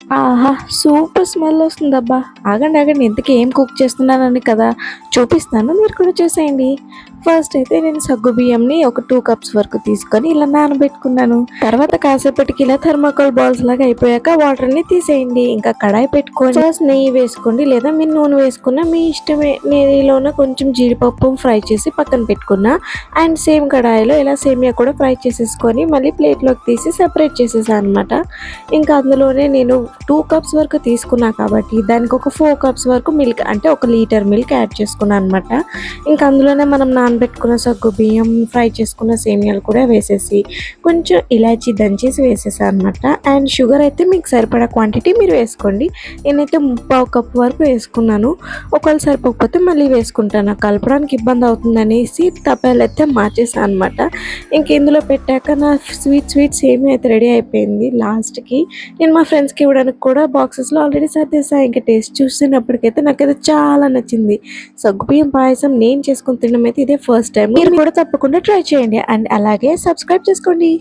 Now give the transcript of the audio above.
ఆహా! Super smell వస్తుందబ్బా! ఆగండి, ఆగండి ఇంతకీ ఏం కుక్ చేస్తున్నానని కదా చూపిస్తాను. మీరు కూడా చూసేయండి. ఫస్ట్ అయితే నేను సగ్గుబియ్యంని ఒక 2 కప్స్ వరకు తీసుకొని ఇలా నానబెట్టుకున్నాను. తర్వాత కాసేపటికి ఇలా థర్మాకోల్ బాల్స్ లాగా అయిపోయాక వాటర్‌ని తీసేయండి. ఇంకా కడాయి పెట్టుకొని ఫస్ట్ నెయ్యి వేసుకోండి లేదా మీరు నూనె వేసుకున్న మీ ఇష్టమే. నెయ్యిలోన కొంచెం జీడిపప్పు ఫ్రై చేసి పక్కన పెట్టుకున్నా. అండ్ సేమ్ కడాయిలో ఇలా సేమియా కూడా ఫ్రై చేసేసుకొని మళ్ళీ ప్లేట్‌లోకి తీసి సెపరేట్ చేసేసా అనమాట. ఇంకా అందులోనే నేను 2 కప్స్ వరకు తీసుకున్నా కాబట్టి దానికి ఒక 4 కప్స్ వరకు మిల్క్ అంటే 1 లీటర్ మిల్క్ యాడ్ చేసుకున్నాను అనమాట. ఇంకా అందులోనే మనం నానబెట్టుకున్న సగ్గుబియ్యం, ఫ్రై చేసుకున్న సేమియాలు కూడా వేసేసి కొంచెం ఇలాచీ దంచేసి వేసేసా అనమాట. అండ్ షుగర్ అయితే మీకు సరిపడా క్వాంటిటీ మీరు వేసుకోండి. నేనైతే ముప్పావు కప్పు వరకు వేసుకున్నాను. ఒకవేళ సరిపోకపోతే మళ్ళీ వేసుకుంటాను. నాకు కలపడానికి ఇబ్బంది అవుతుందనేసి తపాలైతే మార్చేసాను అనమాట. ఇంక ఇందులో పెట్టాక నా స్వీట్ సేమియా అయితే రెడీ అయిపోయింది. లాస్ట్‌కి నేను మా ఫ్రెండ్స్‌కి ఇవ్వడానికి కూడా బాక్సెస్‌లో ఆల్రెడీ సర్దేశా. ఇంక టేస్ట్ చూసినప్పటికైతే నాకైతే చాలా నచ్చింది. సగ్గుబియ్యం పాయసం నేను చేసుకొని తినడం అయితే ఇదే ఫస్ట్ టైమ్. మీరు కూడా తప్పకుండా ట్రై చేయండి. అండ్ అలాగే సబ్స్క్రైబ్ చేసుకోండి.